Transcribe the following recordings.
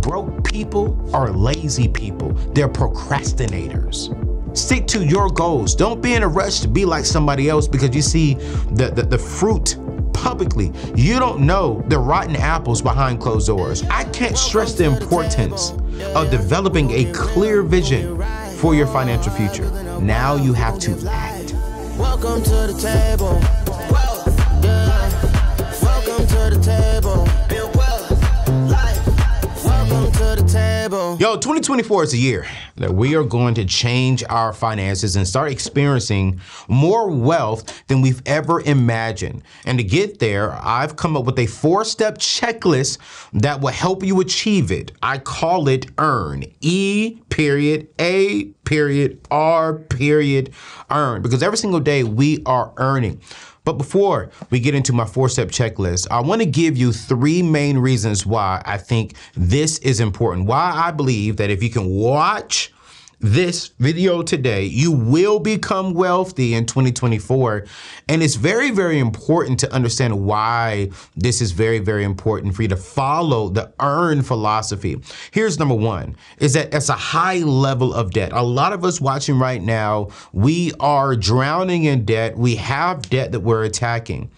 Broke people are lazy people. They're procrastinators. Stick to your goals. Don't be in a rush to be like somebody else because you see the fruit publicly. You don't know the rotten apples behind closed doors. I can't stress the importance of developing a clear vision for your financial future. Now you have to act. Welcome to the table. Welcome to the table. Build wealth, life. Welcome to the table. Yo, 2024 is a year that we are going to change our finances and start experiencing more wealth than we've ever imagined. And to get there, I've come up with a 4-step checklist that will help you achieve it. I call it EARN. E.A.R.Earn. Because every single day we are earning. But before we get into my 4-step checklist, I want to give you 3 main reasons why I think this is important. Why I believe that if you can watch this video today, you will become wealthy in 2024. And it's very, very important to understand why this is very, very important for you to follow the EARN philosophy. Here's number 1, is that it's a high level of debt. A lot of us watching right now, we are drowning in debt. We have debt that we're attacking.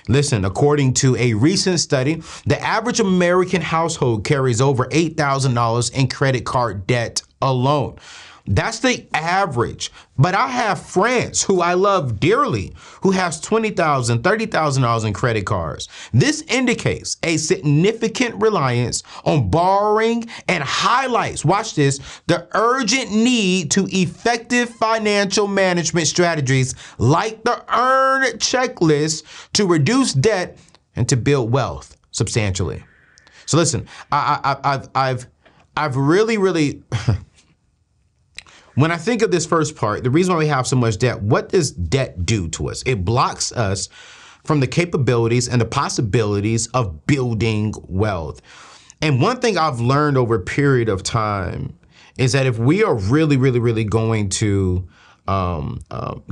Listen, according to a recent study, the average American household carries over $8,000 in credit card debt alone. That's the average. But I have friends who I love dearly who has $20,000, $30,000 in credit cards. This indicates a significant reliance on borrowing and highlights, watch this, the urgent need to effective financial management strategies like the EARN checklist to reduce debt and to build wealth substantially. So listen, I've really when I think of this first part, the reason why we have so much debt, what does debt do to us? It blocks us from the capabilities and the possibilities of building wealth. And one thing I've learned over a period of time is that if we are really going to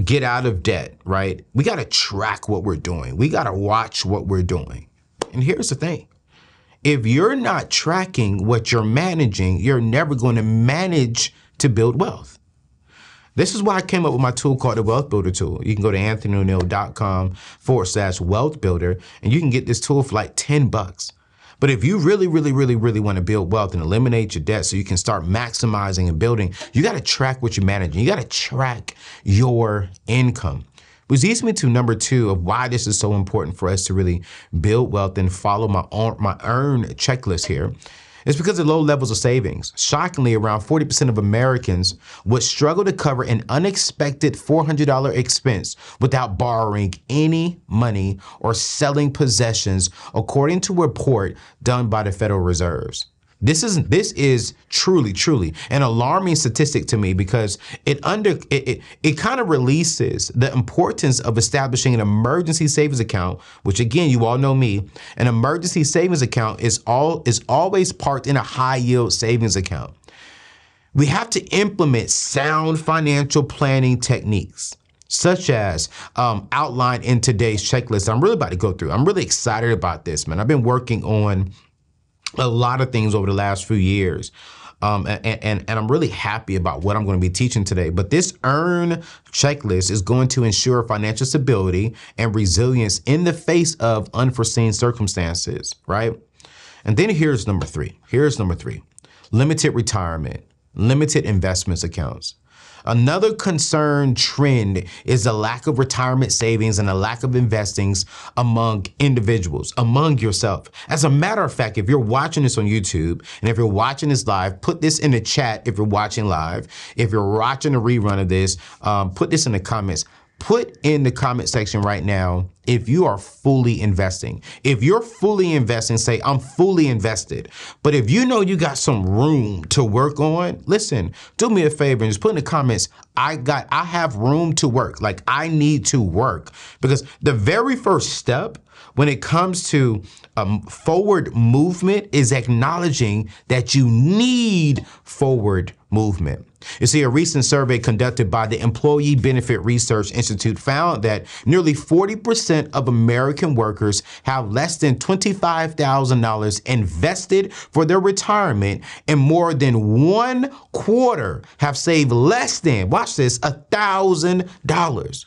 get out of debt, right? We got to track what we're doing. We got to watch what we're doing. And here's the thing. If you're not tracking what you're managing, you're never going to manage to build wealth. This is why I came up with my tool called the Wealth Builder tool. You can go to anthonyoneal.com/wealth builder and you can get this tool for like $10. But if you really want to build wealth and eliminate your debt so you can start maximizing and building, you got to track what you're managing. You got to track your income. Which leads me to number 2 of why this is so important for us to really build wealth and follow my EARN checklist here. It's because of low levels of savings. Shockingly, around 40% of Americans would struggle to cover an unexpected $400 expense without borrowing any money or selling possessions, according to a report done by the Federal Reserve. This is truly an alarming statistic to me because it kind of releases the importance of establishing an emergency savings account, which again, you all know me, an emergency savings account is always parked in a high yield savings account. We have to implement sound financial planning techniques, such as outlined in today's checklist. I'm really about to go through. I'm really excited about this, man. I've been working on a lot of things over the last few years. And I'm really happy about what I'm going to be teaching today. But this EARN checklist is going to ensure financial stability and resilience in the face of unforeseen circumstances, right? And then here's number 3. Limited retirement, limited investments accounts. Another concern trend is the lack of retirement savings and the lack of investings among individuals, among yourself. As a matter of fact, if you're watching this on YouTube and if you're watching this live, put this in the chat if you're watching live. If you're watching a rerun of this, put this in the comments. Put in the comment section right now if you are fully investing. If you're fully investing, say, I'm fully invested. But if you know you got some room to work on, listen, do me a favor and just put in the comments, I have room to work. Like, I need to work. Because the very first step when it comes to forward movement is acknowledging that you need forward movement. You see, a recent survey conducted by the Employee Benefit Research Institute found that nearly 40% of American workers have less than $25,000 invested for their retirement, and more than 1/4 have saved less than, watch this, $1,000.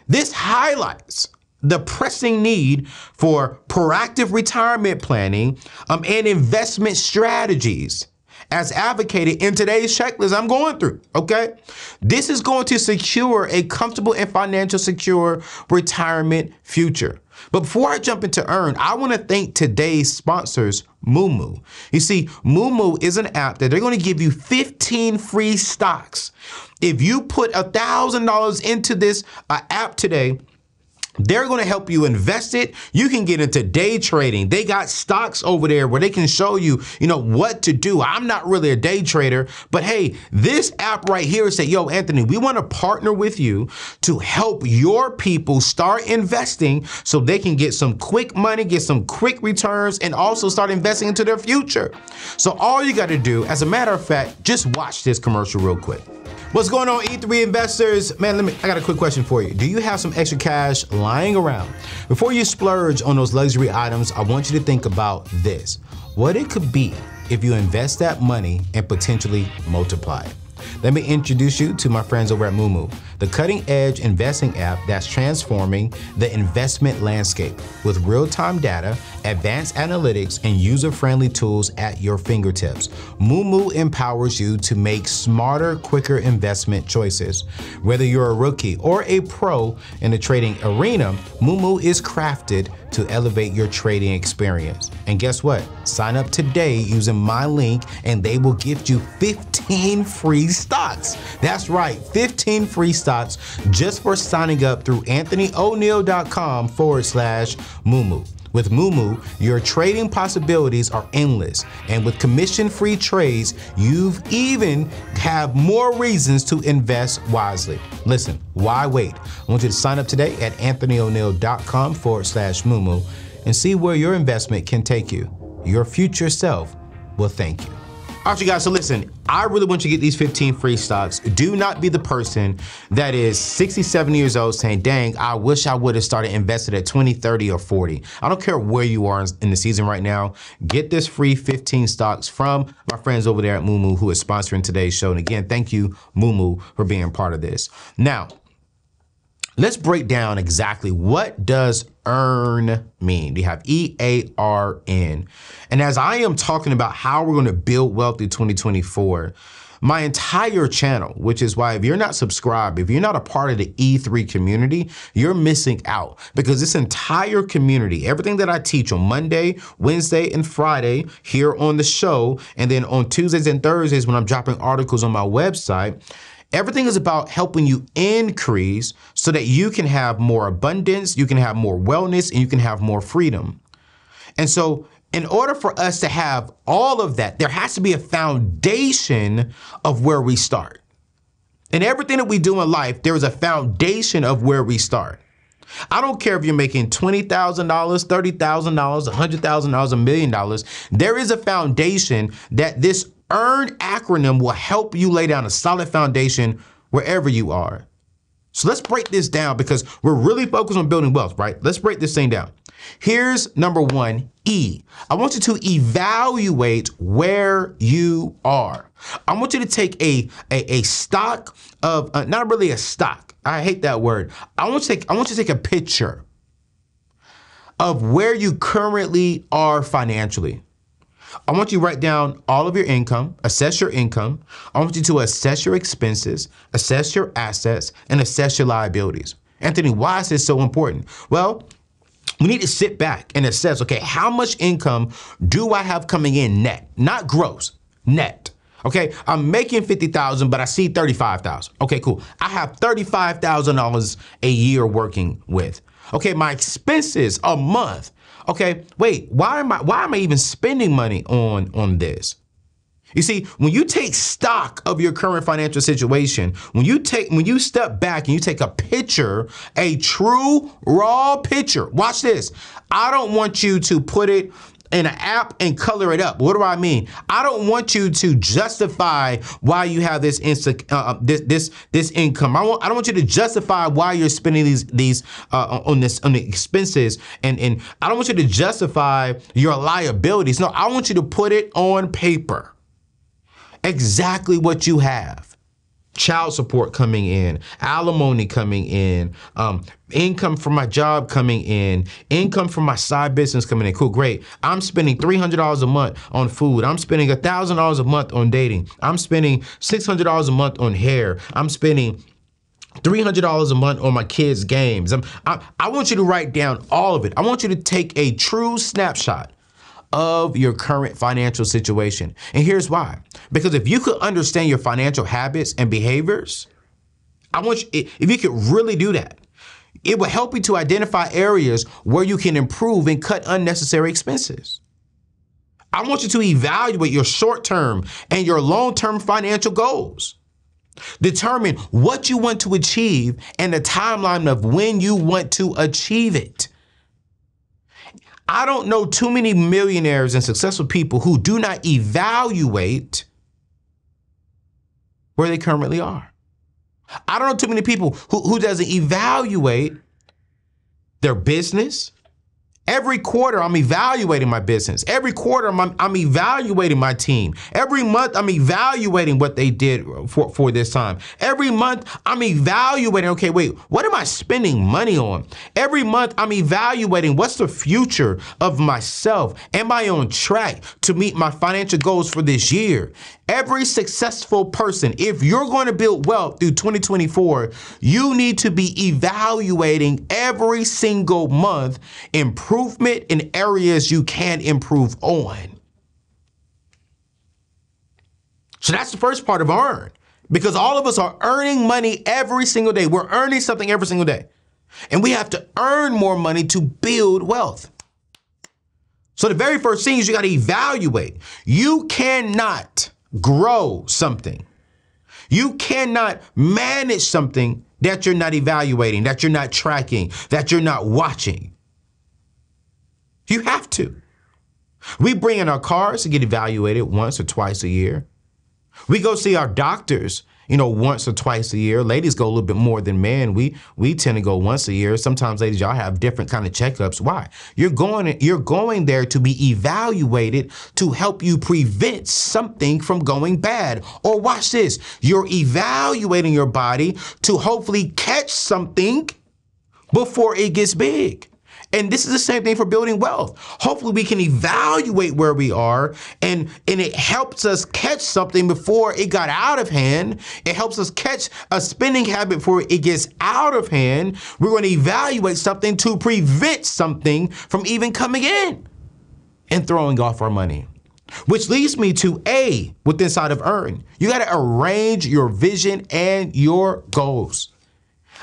This highlights the pressing need for proactive retirement planning and investment strategies as advocated in today's checklist I'm going through, okay? This is going to secure a comfortable and financial secure retirement future. But before I jump into Earn, I want to thank today's sponsors, Moomoo. You see, Moomoo is an app that they're going to give you 15 free stocks. If you put $1,000 into this app today, they're going to help you invest it. You can get into day trading. They got stocks over there where they can show you, what to do. I'm not really a day trader, but hey, this app right here say, yo, Anthony, we want to partner with you to help your people start investing so they can get some quick money, get some quick returns, and also start investing into their future. So all you got to do, as a matter of fact, just watch this commercial real quick. What's going on, E3 investors? Man, I got a quick question for you. Do you have some extra cash lying around? Before you splurge on those luxury items, I want you to think about this. What it could be if you invest that money and potentially multiply it. Let me introduce you to my friends over at Moomoo, the cutting-edge investing app that's transforming the investment landscape with real-time data, advanced analytics, and user-friendly tools at your fingertips. Moomoo empowers you to make smarter, quicker investment choices. Whether you're a rookie or a pro in the trading arena, Moomoo is crafted to elevate your trading experience. And guess what? Sign up today using my link and they will gift you 15 free stocks. That's right, 15 free stocks just for signing up through anthonyoneal.com/Moomoo. With Moomoo, your trading possibilities are endless. And with commission-free trades, you've even have more reasons to invest wisely. Listen, why wait? I want you to sign up today at anthonyoneal.com/Moomoo and see where your investment can take you. Your future self will thank you. All right, you guys, so listen, I really want you to get these 15 free stocks. Do not be the person that is 67 years old saying, dang, I wish I would have started invested at 20, 30, or 40. I don't care where you are in the season right now. Get this free 15 stocks from my friends over there at Moomoo who is sponsoring today's show. And again, thank you, Moomoo, for being part of this. Now, let's break down exactly what does earn mean. You have EARN. And as I am talking about how we're going to build wealth through 2024, my entire channel, which is why if you're not subscribed, if you're not a part of the E3 community, you're missing out, because this entire community, everything that I teach on Monday, Wednesday, and Friday here on the show, and then on Tuesdays and Thursdays when I'm dropping articles on my website, everything is about helping you increase so that you can have more abundance, you can have more wellness, and you can have more freedom. And so in order for us to have all of that, there has to be a foundation of where we start. In everything that we do in life, there is a foundation of where we start. I don't care if you're making $20,000, $30,000, $100,000, $1 million. There is a foundation that this EARN acronym will help you lay down a solid foundation wherever you are. So let's break this down because we're really focused on building wealth, right? Let's break this thing down. Here's number one, E. I want you to evaluate where you are. I want you to take a stock of, not really a stock. I hate that word. I want you to take a picture of where you currently are financially. I want you to write down all of your income, assess your income. I want you to assess your expenses, assess your assets, and assess your liabilities. Anthony, why is this so important? Well, we need to sit back and assess, okay, how much income do I have coming in net? Not gross, net. Okay, I'm making $50,000, but I see $35,000. Okay, cool. I have $35,000 a year working with. Okay, my expenses a month. Okay, wait, why am I even spending money on this? You see, when you take stock of your current financial situation, when you step back and you take a picture, a true raw picture, watch this. I don't want you to put it in an app and color it up. What do I mean? I don't want you to justify why you have this this income. I don't want you to justify why you're spending these on the expenses, and I don't want you to justify your liabilities. No, I want you to put it on paper. Exactly what you have. Child support coming in, alimony coming in, income from my job coming in, income from my side business coming in. Cool, great. I'm spending $300 a month on food. I'm spending $1,000 a month on dating. I'm spending $600 a month on hair. I'm spending $300 a month on my kids' games. I want you to write down all of it. I want you to take a true snapshot of your current financial situation. And here's why. Because if you could understand your financial habits and behaviors, if you could really do that, it will help you to identify areas where you can improve and cut unnecessary expenses. I want you to evaluate your short-term and your long-term financial goals. Determine what you want to achieve and the timeline of when you want to achieve it. I don't know too many millionaires and successful people who do not evaluate where they currently are. I don't know too many people who doesn't evaluate their business. Every quarter, I'm evaluating my business. Every quarter, I'm evaluating my team. Every month, I'm evaluating what they did for this time. Every month, I'm evaluating, okay, wait, what am I spending money on? Every month, I'm evaluating what's the future of myself. Am I on track to meet my financial goals for this year? Every successful person, if you're going to build wealth through 2024, you need to be evaluating every single month improvement in areas you can improve on. So that's the first part of earn, because all of us are earning money every single day. We're earning something every single day, and we have to earn more money to build wealth. So the very first thing is you got to evaluate. You cannot grow something. You cannot manage something that you're not evaluating, that you're not tracking, that you're not watching. You have to. We bring in our cars to get evaluated once or twice a year. We go see our doctors, once or twice a year. Ladies go a little bit more than men. We tend to go once a year. Sometimes, ladies, y'all have different kind of checkups. Why? You're going there to be evaluated to help you prevent something from going bad. Or watch this. You're evaluating your body to hopefully catch something before it gets big. And this is the same thing for building wealth. Hopefully we can evaluate where we are, and it helps us catch something before it got out of hand. It helps us catch a spending habit before it gets out of hand. We're going to evaluate something to prevent something from even coming in and throwing off our money. Which leads me to A, with inside of earn. You got to arrange your vision and your goals.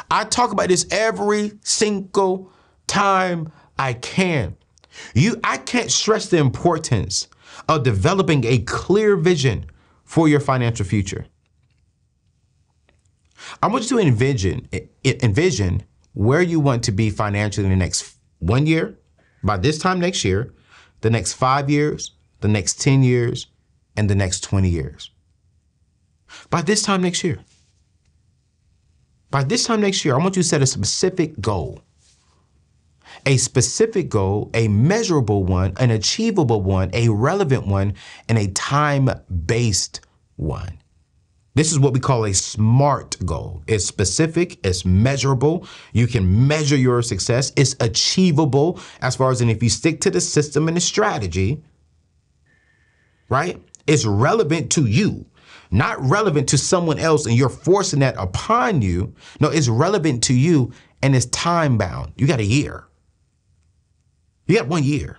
I talk about this every single time I can. I can't stress the importance of developing a clear vision for your financial future. I want you to envision where you want to be financially in the next 1 year, by this time next year, the next 5 years, the next 10 years, and the next 20 years. By this time next year. By this time next year, I want you to set a specific goal. A specific goal, a measurable one, an achievable one, a relevant one, and a time-based one. This is what we call a SMART goal. It's specific, it's measurable. You can measure your success. It's achievable as far as, and if you stick to the system and the strategy, right? It's relevant to you, not relevant to someone else and you're forcing that upon you. No, it's relevant to you and it's time bound. You got a year. You got 1 year.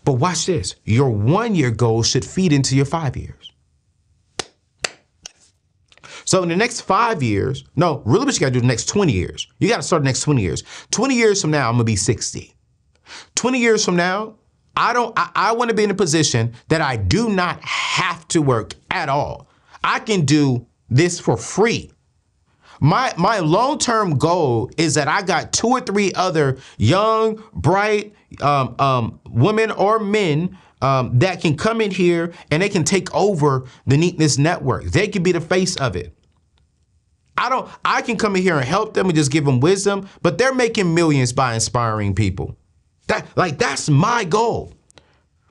But watch this. Your 1 year goal should feed into your 5 years. So in the next 5 years, no, really what you got to do the next 20 years. You got to start the next 20 years. 20 years from now, I'm going to be 60. 20 years from now, I want to be in a position that I do not have to work at all. I can do this for free. My long-term goal is that I got 2 or 3 other young, bright women or men that can come in here and they can take over the Neatness Network. They can be the face of it. I can come in here and help them and just give them wisdom, but they're making millions by inspiring people. That's my goal.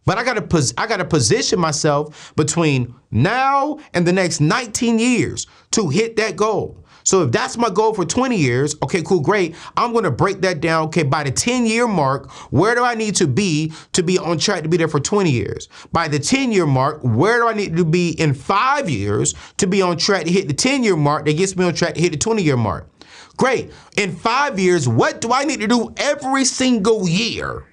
But I gotta position myself between now and the next 19 years to hit that goal. So if that's my goal for 20 years, okay, cool, great. I'm gonna break that down. Okay, by the 10-year mark, where do I need to be on track to be there for 20 years? By the 10-year mark, where do I need to be in 5 years to be on track to hit the 10-year mark that gets me on track to hit the 20-year mark? Great. In 5 years, what do I need to do every single year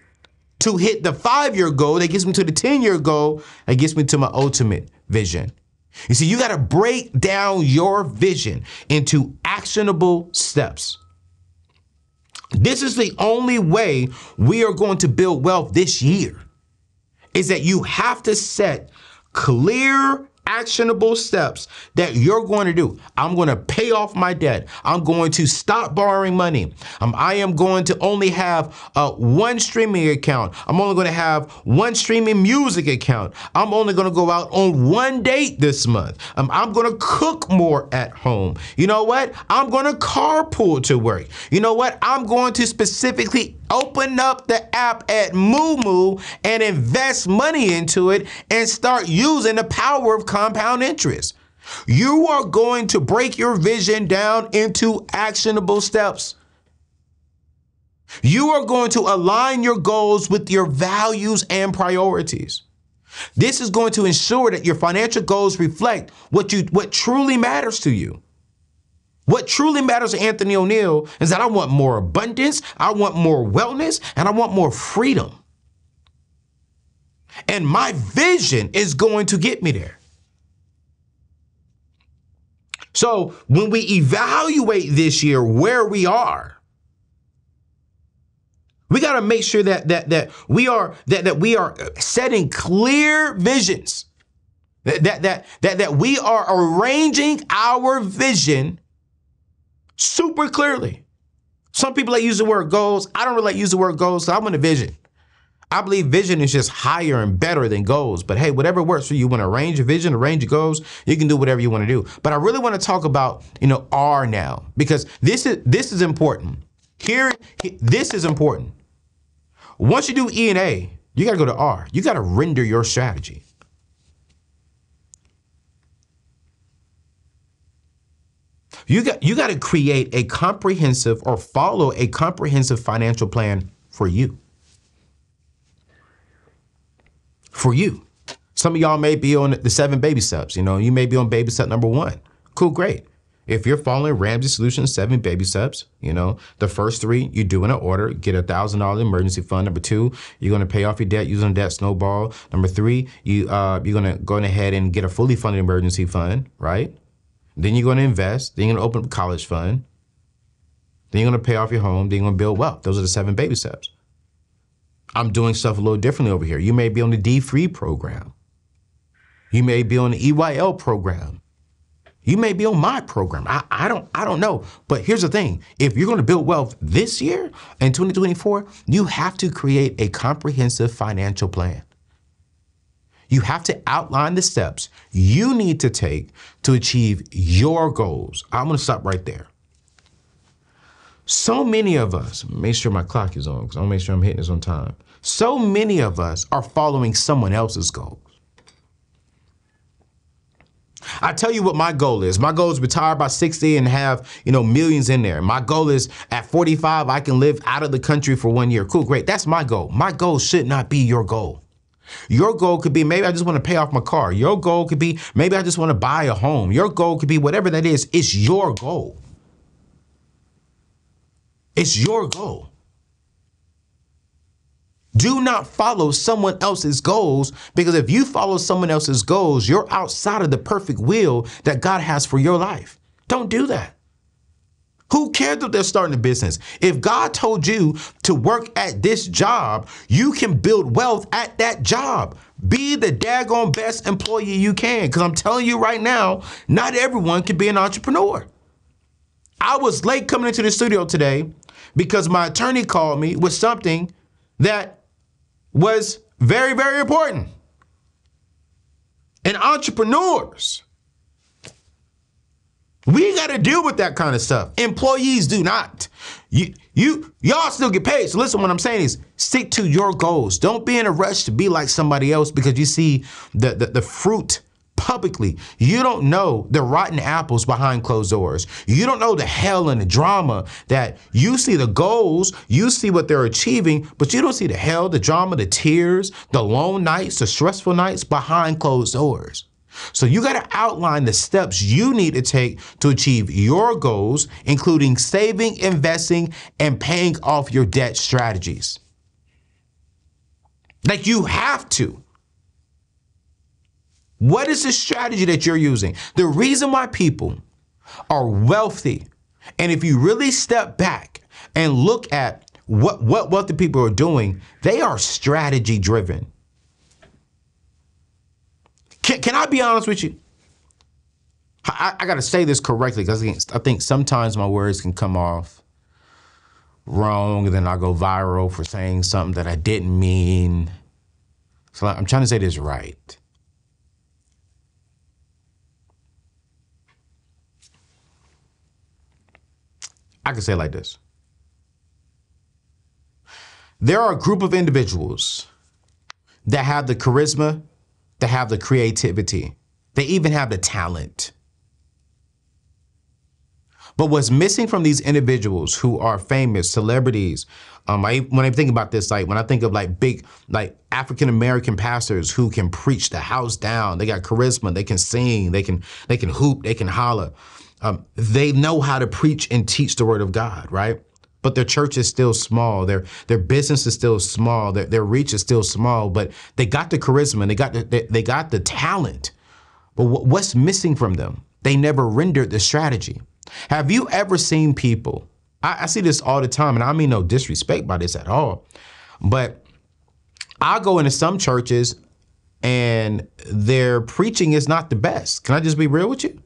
to hit the 5-year goal that gets me to the 10-year goal that gets me to my ultimate vision? You see, you got to break down your vision into actionable steps. This is the only way we are going to build wealth this year, is that you have to set clear, actionable steps that you're going to do. I'm going to pay off my debt. I'm going to stop borrowing money. I am going to only have one streaming account. I'm only going to have one streaming music account. I'm only going to go out on one date this month. I'm going to cook more at home. You know what? I'm going to carpool to work. You know what? I'm going to specifically open up the app at Moo and invest money into it and start using the power of compound interest. You are going to break your vision down into actionable steps. You are going to align your goals with your values and priorities. This is going to ensure that your financial goals reflect what truly matters to you. What truly matters to Anthony ONeal is that I want more abundance, I want more wellness, and I want more freedom. And my vision is going to get me there. So when we evaluate this year where we are, we got to make sure that we are setting clear visions, that we are arranging our vision super clearly. Some people like use the word goals. I don't really like use the word goals, so I want a vision. I believe vision is just higher and better than goals. But hey, whatever works for you, you want to arrange your vision, arrange your goals, you can do whatever you want to do. But I really want to talk about, R now, because this is important. This is important. Once you do E and A, you got to go to R. You got to render your strategy. You got to create a comprehensive or follow a comprehensive financial plan for you. For you. Some of y'all may be on the 7 baby steps. You may be on baby step number 1. Cool, great. If you're following Ramsey Solutions 7 baby steps, the first 3 you do in an order. Get $1,000 emergency fund. Number 2, you're going to pay off your debt using debt snowball. Number 3, you're going to go ahead and get a fully funded emergency fund, right? Then you're going to invest. Then you're going to open up a college fund. Then you're going to pay off your home. Then you're going to build wealth. Those are the 7 baby steps. I'm doing stuff a little differently over here. You may be on the D-Free program. You may be on the EYL program. You may be on my program. I don't know. But here's the thing. If you're going to build wealth this year in 2024, you have to create a comprehensive financial plan. You have to outline the steps you need to take to achieve your goals. I'm going to stop right there. So many of us, make sure my clock is on because I want to make sure I'm hitting this on time. So many of us are following someone else's goals. I tell you what my goal is. My goal is retire by 60 and have, millions in there. My goal is at 45, I can live out of the country for 1 year. Cool, great. That's my goal. My goal should not be your goal. Your goal could be, maybe I just want to pay off my car. Your goal could be, maybe I just want to buy a home. Your goal could be whatever that is. It's your goal. It's your goal. Do not follow someone else's goals, because if you follow someone else's goals, you're outside of the perfect will that God has for your life. Don't do that. Who cares if they're starting a business? If God told you to work at this job, you can build wealth at that job. Be the daggone best employee you can. Because I'm telling you right now, not everyone can be an entrepreneur. I was late coming into the studio today because my attorney called me with something that was very, very important. And entrepreneurs, we got to deal with that kind of stuff. Employees do not. Y'all still get paid. So listen, what I'm saying is stick to your goals. Don't be in a rush to be like somebody else because you see the fruit publicly. You don't know the rotten apples behind closed doors. You don't know the hell and the drama that you see the goals, you see what they're achieving, but you don't see the hell, the drama, the tears, the long nights, the stressful nights behind closed doors. So you got to outline the steps you need to take to achieve your goals, including saving, investing, and paying off your debt strategies. Like you have to. What is the strategy that you're using? The reason why people are wealthy, and if you really step back and look at what wealthy people are doing, they are strategy driven. Can I be honest with you? I got to say this correctly because I think sometimes my words can come off wrong and then I go viral for saying something that I didn't mean. So I'm trying to say this right. I can say it like this. There are a group of individuals that have the charisma, that have the creativity. They even have the talent. But what's missing from these individuals who are famous celebrities, when I think about this, like when I think of like big, like African-American pastors who can preach the house down, they got charisma, they can sing, they can hoop, they can holler. They know how to preach and teach the word of God, right? But their church is still small. Their business is still small. Their reach is still small. But they got the charisma. They got the talent. But what's missing from them? They never rendered the strategy. Have you ever seen people? I see this all the time, and I mean no disrespect by this at all. But I go into some churches, and their preaching is not the best. Can I just be real with you?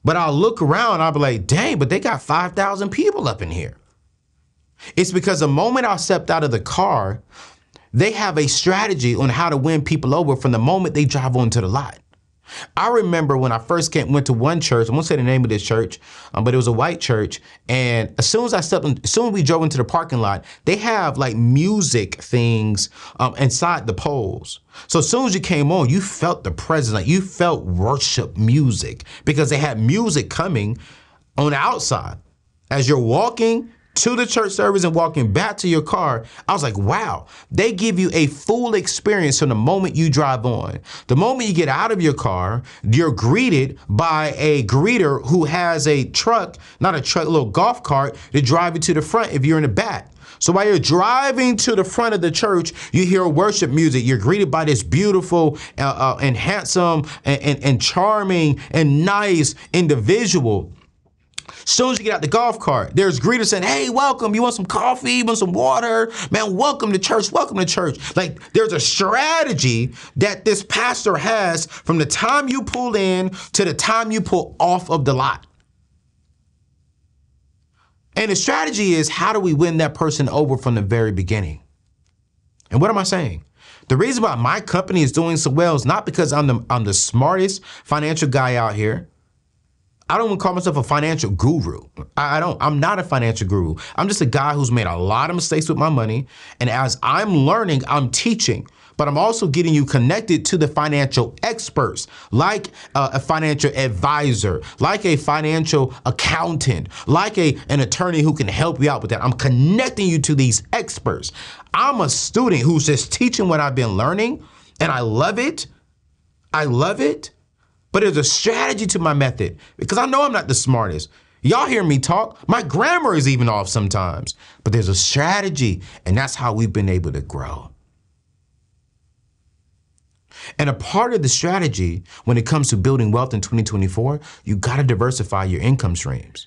But I'll look around, I'll be like, dang, but they got 5,000 people up in here. It's because the moment I stepped out of the car, they have a strategy on how to win people over from the moment they drive onto the lot. I remember when I first went to one church, I won't say the name of this church, but it was a white church. And as soon as we drove into the parking lot, they have like music things inside the poles. So as soon as you came on, you felt the presence, like you felt worship music because they had music coming on the outside. As you're walking to the church service and walking back to your car, I was like, wow, they give you a full experience from the moment you drive on. The moment you get out of your car, you're greeted by a greeter who has a truck, not a truck, a little golf cart to drive you to the front if you're in the back. So while you're driving to the front of the church, you hear worship music. You're greeted by this beautiful and handsome and charming and nice individual. As soon as you get out the golf cart, there's greeters saying, hey, welcome. You want some coffee? You want some water? Man, welcome to church. Welcome to church. Like there's a strategy that this pastor has from the time you pull in to the time you pull off of the lot. And the strategy is, how do we win that person over from the very beginning? And what am I saying? The reason why my company is doing so well is not because I'm the smartest financial guy out here. I don't even call myself a financial guru. I'm not a financial guru. I'm just a guy who's made a lot of mistakes with my money. And as I'm learning, I'm teaching. But I'm also getting you connected to the financial experts, like a financial advisor, like a financial accountant, like an attorney who can help you out with that. I'm connecting you to these experts. I'm a student who's just teaching what I've been learning, and I love it. I love it. But there's a strategy to my method because I know I'm not the smartest. Y'all hear me talk. My grammar is even off sometimes, but there's a strategy, and that's how we've been able to grow. And a part of the strategy when it comes to building wealth in 2024, you got to diversify your income streams.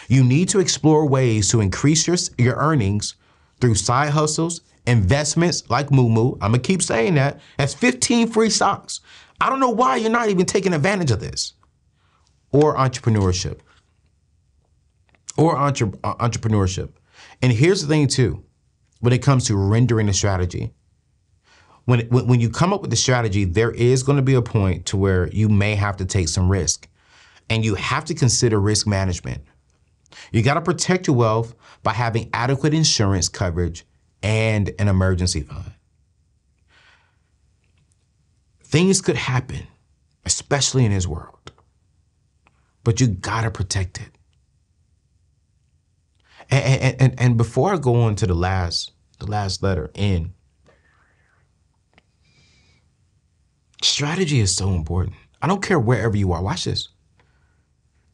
You need to explore ways to increase your earnings through side hustles, investments like Moo. I'm gonna keep saying that. That's 15 free stocks. I don't know why you're not even taking advantage of this. Or entrepreneurship. Entrepreneurship. And here's the thing too, when it comes to rendering a strategy. When you come up with the strategy, there is going to be a point to where you may have to take some risk. And you have to consider risk management. You got to protect your wealth by having adequate insurance coverage and an emergency fund. Things could happen, especially in this world, but you got to protect it. And before I go on to the last letter, N, strategy is so important. I don't care wherever you are. Watch this.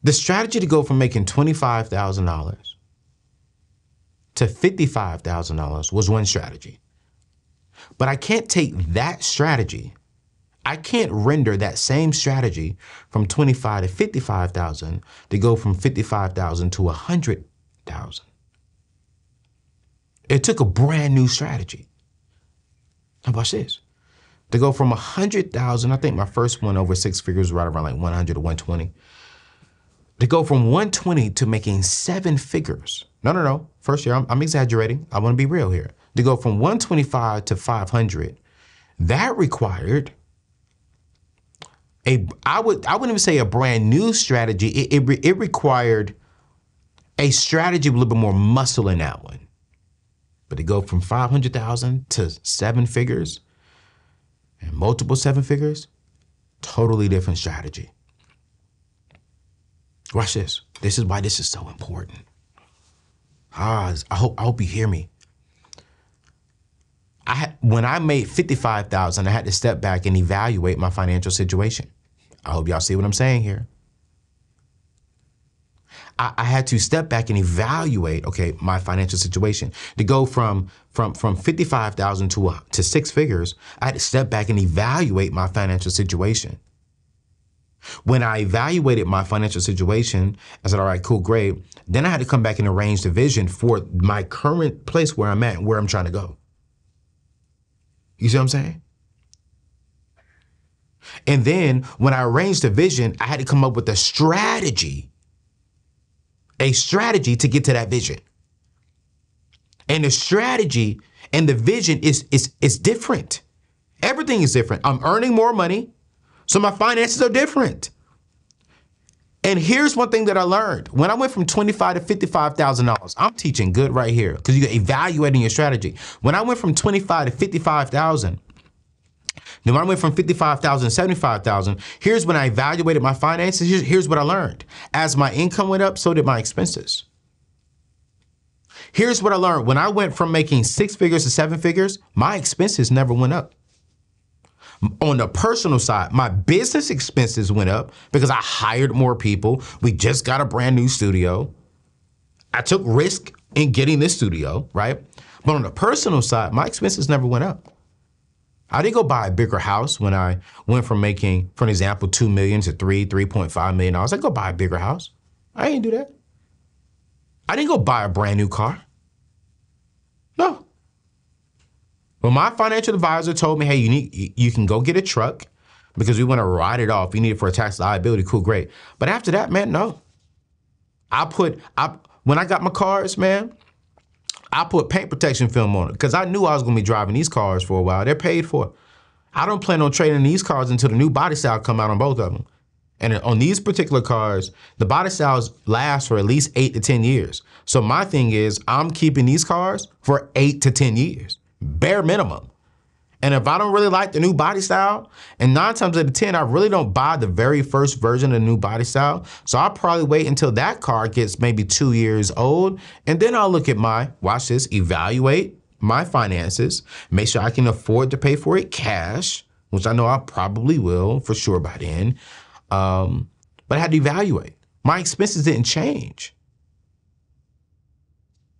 The strategy to go from making $25,000 to $55,000 was one strategy. But I can't take that strategy. I can't render that same strategy from 25 to 55,000 to go from 55,000 to 100,000. It took a brand new strategy. Now watch this. To go from 100,000, I think my first one over six figures was right around like 100 to 120. To go from 120 to making seven figures. No. First year, I'm exaggerating. I want to be real here. To go from 125 to 500, that required I wouldn't even say a brand new strategy. It required a strategy with a little bit more muscle in that one. But to go from 500,000 to seven figures and multiple seven figures, totally different strategy. Watch this. This is why this is so important. I hope you hear me. When I made 55,000, I had to step back and evaluate my financial situation. I hope y'all see what I'm saying here. I had to step back and evaluate, my financial situation. To go from 55,000 to six figures, I had to step back and evaluate my financial situation. When I evaluated my financial situation, I said, all right, cool, great. Then I had to come back and arrange the vision for my current place where I'm at and where I'm trying to go. You see what I'm saying? And then when I arranged the vision, I had to come up with a strategy to get to that vision. And the strategy and the vision is different. Everything is different. I'm earning more money, so my finances are different. And here's one thing that I learned. When I went from $25,000 to $55,000, I'm teaching good right here because you're evaluating your strategy. When I went from $25,000 to $55,000, then when I went from $55,000 to $75,000, here's when I evaluated my finances. Here's what I learned. As my income went up, so did my expenses. Here's what I learned. When I went from making six figures to seven figures, my expenses never went up. On the personal side, my business expenses went up because I hired more people. We just got a brand new studio. I took risk in getting this studio, right? But on the personal side, my expenses never went up. I didn't go buy a bigger house when I went from making, for an example, $2 million to $3.5 million. I go buy a bigger house. I didn't do that. I didn't go buy a brand new car. No. Well, my financial advisor told me, hey, you can go get a truck because we want to write it off. You need it for a tax liability. Cool, great. But after that, man, no. When I got my cars, man, I put paint protection film on it because I knew I was going to be driving these cars for a while. They're paid for. I don't plan on trading these cars until the new body style come out on both of them. And on these particular cars, the body styles last for at least 8 to 10 years. So my thing is I'm keeping these cars for 8 to 10 years. Bare minimum. And if I don't really like the new body style, and 9 times out of 10, I really don't buy the very first version of the new body style. So I'll probably wait until that car gets maybe 2 years old. And then I'll look at watch this, evaluate my finances, make sure I can afford to pay for it cash, which I know I probably will for sure by then. But I had to evaluate. My expenses didn't change.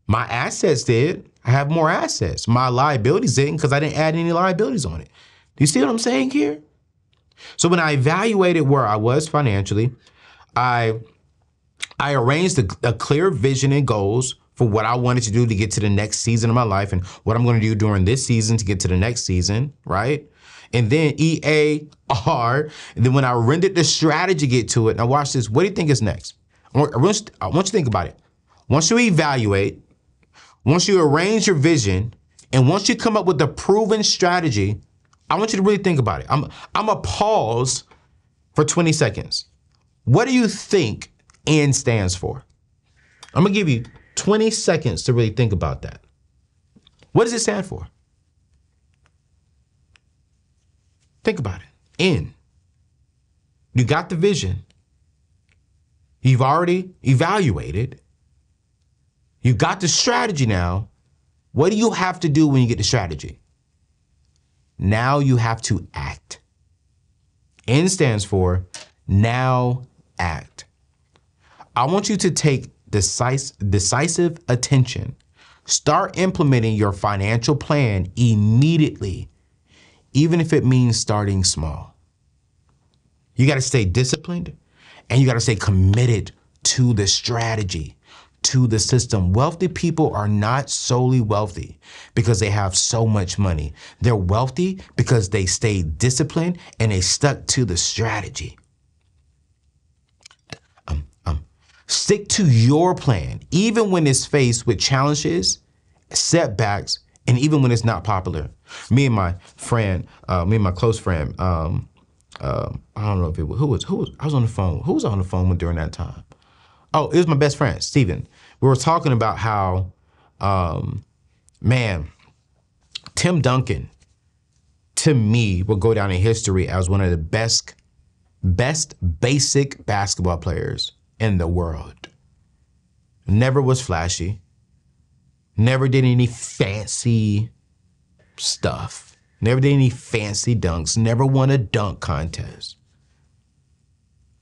My assets did. I have more assets. My liabilities didn't because I didn't add any liabilities on it. Do you see what I'm saying here? So when I evaluated where I was financially, I I arranged a clear vision and goals for what I wanted to do to get to the next season of my life and what I'm going to do during this season to get to the next season, right? And then EAR, and then when I rendered the strategy to get to it, now watch this, what do you think is next? I want you to think about it. Once you evaluate, once you arrange your vision, and once you come up with a proven strategy, I want you to really think about it. I'm gonna pause for 20 seconds. What do you think N stands for? I'm gonna give you 20 seconds to really think about that. What does it stand for? Think about it. N. You got the vision. You've already evaluated. You got the strategy now. What do you have to do when you get the strategy? Now you have to act. N stands for now act. I want you to take decisive attention. Start implementing your financial plan immediately, even if it means starting small. You got to stay disciplined and you got to stay committed to the strategy, to the system. Wealthy people are not solely wealthy because they have so much money. They're wealthy because they stayed disciplined and they stuck to the strategy. Stick to your plan, even when it's faced with challenges, setbacks, and even when it's not popular. Me and my close friend, I don't know if it was, I was on the phone. Who was on the phone during that time? Oh, it was my best friend, Steven. We were talking about how, Tim Duncan, to me, will go down in history as one of the best basic basketball players in the world. Never was flashy. Never did any fancy stuff. Never did any fancy dunks. Never won a dunk contest.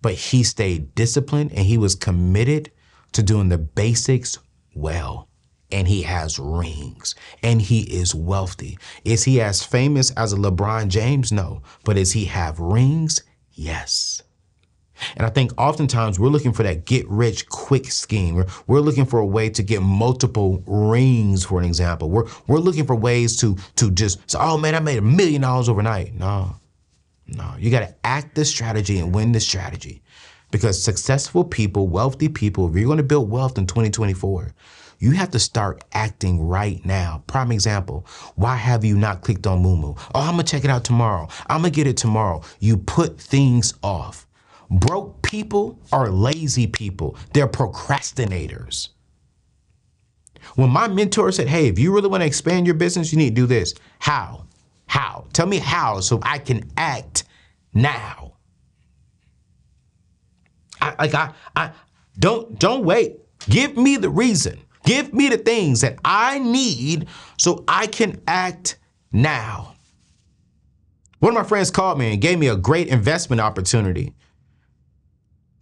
But he stayed disciplined and he was committed to doing the basics well. And he has rings and he is wealthy. Is he as famous as a LeBron James? No. But does he have rings? Yes. And I think oftentimes we're looking for that get rich quick scheme. We're looking for a way to get multiple rings, for an example. We're looking for ways to just say, oh man, I made $1 million overnight. No, you got to act the strategy and win the strategy. Because successful people, wealthy people, if you're going to build wealth in 2024, you have to start acting right now. Prime example, why have you not clicked on Moomoo? Oh, I'm going to check it out tomorrow. I'm going to get it tomorrow. You put things off. Broke people are lazy people. They're procrastinators. When my mentor said, hey, if you really want to expand your business, you need to do this. How? How? Tell me how so I can act now. Don't wait. Give me the reason. Give me the things that I need so I can act now. One of my friends called me and gave me a great investment opportunity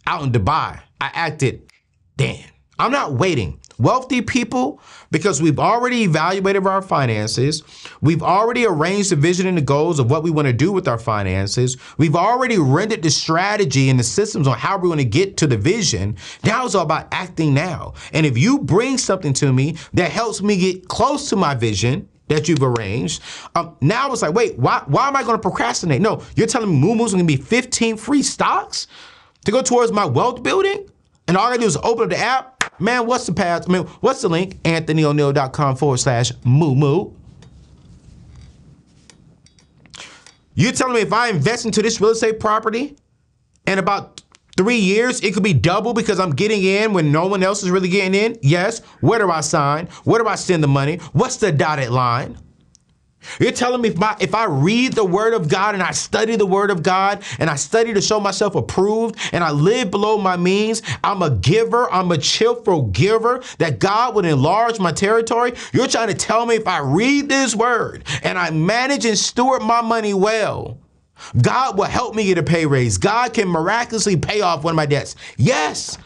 out in Dubai. I acted, damn, I'm not waiting. Wealthy people, because we've already evaluated our finances, we've already arranged the vision and the goals of what we want to do with our finances, we've already rendered the strategy and the systems on how we're going to get to the vision. Now it's all about acting now. And if you bring something to me that helps me get close to my vision that you've arranged, now it's like, wait, why am I going to procrastinate? No, you're telling me Moomoo's going to be 15 free stocks to go towards my wealth building? And all I gotta do is open up the app. Man, what's the path? I mean, what's the link? AnthonyONeal.com/Moomoo. You're telling me if I invest into this real estate property in about 3 years, it could be double because I'm getting in when no one else is really getting in? Yes. Where do I sign? Where do I send the money? What's the dotted line? You're telling me if I read the word of God and I study the word of God and I study to show myself approved and I live below my means, I'm a giver, I'm a cheerful giver, that God would enlarge my territory? You're trying to tell me if I read this word and I manage and steward my money well, God will help me get a pay raise. God can miraculously pay off one of my debts. Yes,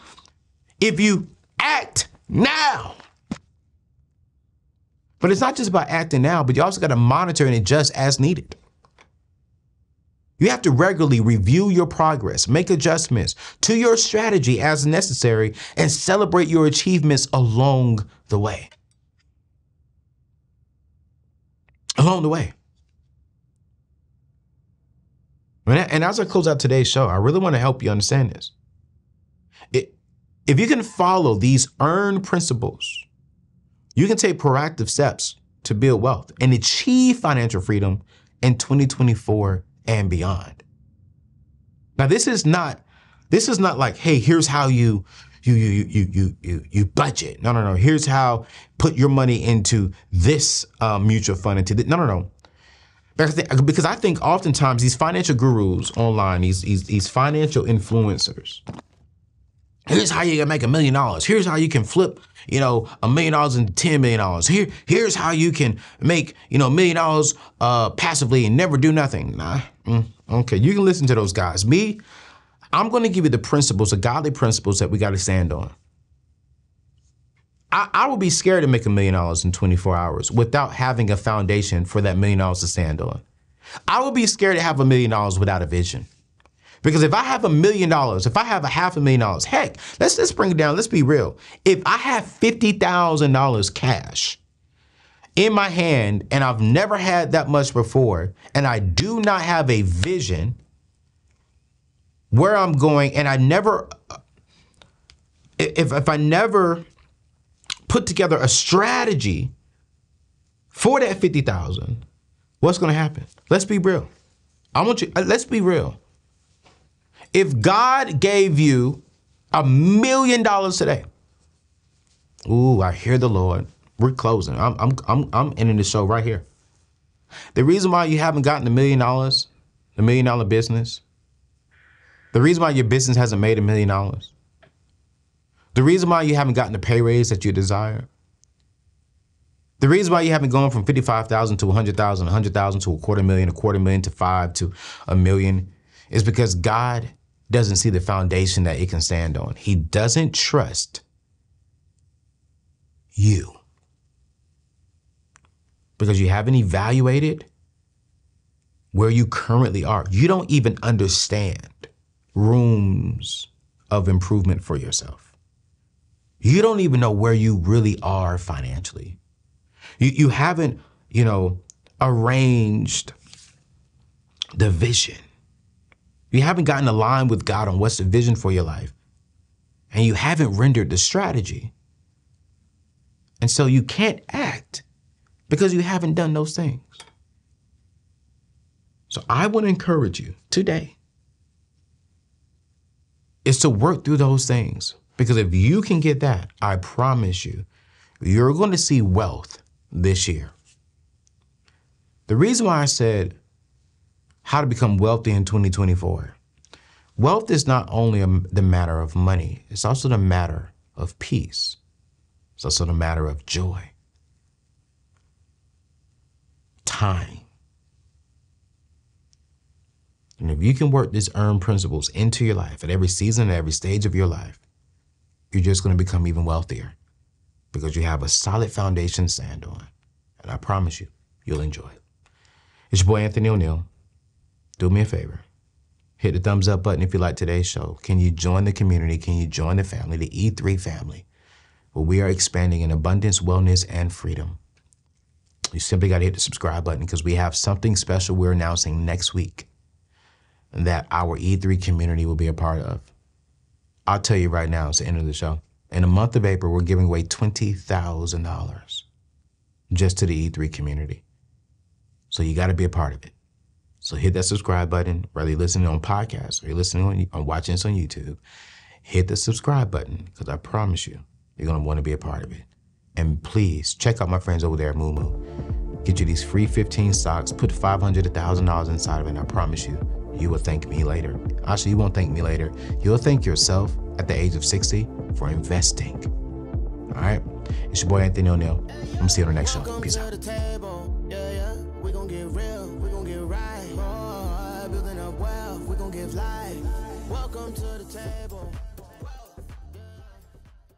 if you act now. But it's not just about acting now, but you also got to monitor and adjust as needed. You have to regularly review your progress, make adjustments to your strategy as necessary, and celebrate your achievements along the way. Along the way. And as I close out today's show, I really want to help you understand this. If you can follow these earned principles, you can take proactive steps to build wealth and achieve financial freedom in 2024 and beyond. Now, this is not like, hey, here's how you budget. No. Here's how put your money into this mutual fund into this. No. Because I think oftentimes these financial gurus online, these financial influencers, here's how you can make $1 million. Here's how you can flip, $1 million into $10 million. Here's how you can make, $1 million passively and never do nothing. Nah, okay, you can listen to those guys. Me, I'm going to give you the principles, the godly principles that we got to stand on. I would be scared to make $1 million in 24 hours without having a foundation for that $1 million to stand on. I would be scared to have $1 million without a vision. Because if I have $1 million, if I have $500,000, heck, let's bring it down. Let's be real. If I have $50,000 cash in my hand and I've never had that much before, and I do not have a vision where I'm going, and if I never put together a strategy for that 50,000, what's going to happen? Let's be real. Let's be real. If God gave you $1 million today, ooh, I hear the Lord. We're closing. I'm ending the show right here. The reason why you haven't gotten $1 million, the $1 million business, the reason why your business hasn't made $1 million, the reason why you haven't gotten the pay raise that you desire, the reason why you haven't gone from 55,000 to 100,000, 100,000 to $250,000 to $5 million to $1 million is because God doesn't see the foundation that it can stand on. He doesn't trust you because you haven't evaluated where you currently are. You don't even understand rooms of improvement for yourself. You don't even know where you really are financially. You haven't, arranged the vision. You haven't gotten aligned with God on what's the vision for your life. And you haven't rendered the strategy. And so you can't act because you haven't done those things. So I want to encourage you today is to work through those things. Because if you can get that, I promise you, you're going to see wealth this year. The reason why I said how to become wealthy in 2024, wealth is not only the matter of money, it's also the matter of peace. It's also the matter of joy, time. And if you can work these earned principles into your life at every season, at every stage of your life, you're just going to become even wealthier because you have a solid foundation to stand on. And I promise you, you'll enjoy it. It's your boy, Anthony ONeal. Do me a favor. Hit the thumbs up button if you like today's show. Can you join the community? Can you join the family, the E3 family, where we are expanding in abundance, wellness, and freedom? You simply got to hit the subscribe button because we have something special we're announcing next week that our E3 community will be a part of. I'll tell you right now, it's the end of the show. In the month of April, we're giving away $20,000 just to the E3 community. So you got to be a part of it. So hit that subscribe button, whether you're listening on podcasts or you're listening on watching this on YouTube. Hit the subscribe button because I promise you, you're going to want to be a part of it. And please check out my friends over there at Moo. Get you these free 15 stocks, put $500 to $1,000 inside of it, and I promise you, you will thank me later. Actually, you won't thank me later. You'll thank yourself at the age of 60 for investing. All right? It's your boy, Anthony ONeal. I'm going to see you on the next show. Peace out. We're going to get real. We're going to get right. Building up wealth. We're going to give life. Welcome to the table.